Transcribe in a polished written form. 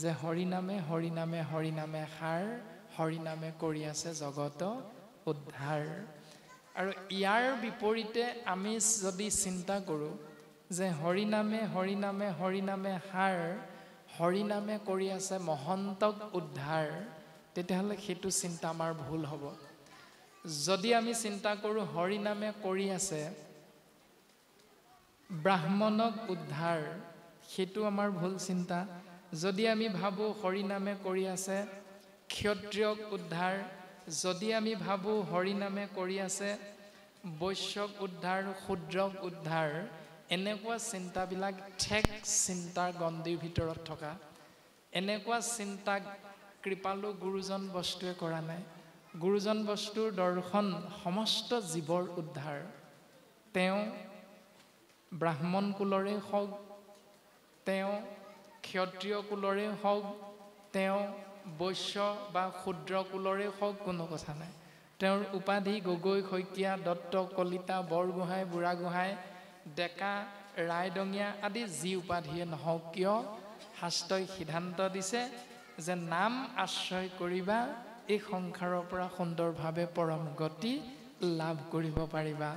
যে হৰিনামে হৰিনামে হৰিনামে সাৰ হৰিনামে কৰি আছে জগত উদ্ধাৰ। আৰু ইয়াৰ বিপৰীতে আমি যদি চিন্তা কৰোঁ যে হৰিনামে হৰিনামে হৰিনামে সাৰ হৰিনামে কৰি আছে মহন্তক উদ্ধাৰ, তেতিয়াহ'লে সেইটো চিন্তা আমাৰ ভুল হ'ব। যদি আমি চিন্তা কৰোঁ হৰিনামে কৰি আছে ব্ৰাহ্মণক উদ্ধাৰ, সেইটো আমাৰ ভুল চিন্তা। যদি আমি ভাবোঁ হৰিনামে কৰি আছে ক্ষত্ৰিয়ক উদ্ধাৰ, যদি আমি ভাবোঁ হৰিনামে কৰি আছে বৈশ্যক উদ্ধাৰ শূদ্ৰক উদ্ধাৰ, এনেকুৱা চিন্তাবিলাক ঠেক চিন্তাৰ গণ্ডিৰ ভিতৰত থকা, এনেকুৱা চিন্তা কৃপালু গুৰুজন বস্তুৱে কৰা নাই। গুৰুজন বস্তুৰ দৰ্শন সমস্ত জীৱৰ উদ্ধাৰ। তেওঁ ব্ৰাহ্মণ কুলৰে হওক, তেওঁ ক্ষত্ৰিয় কুলৰে হওক, তেওঁ বৈশ্য বা শূদ্ৰ কুলৰে হওক, কোনো কথা নাই। তেওঁৰ উপাধি গগৈ শইকীয়া দত্ত কলিতা বৰগোহাঁই বুঢ়াগোহাঁই ডেকা ৰায়দঙীয়া আদি যি উপাধিয়ে নহওক কিয়, শাস্ত্ৰই সিদ্ধান্ত দিছে যে নাম আশ্ৰয় কৰিবা, এই সংসাৰৰ পৰা সুন্দৰভাৱে পৰম গতি লাভ কৰিব পাৰিবা।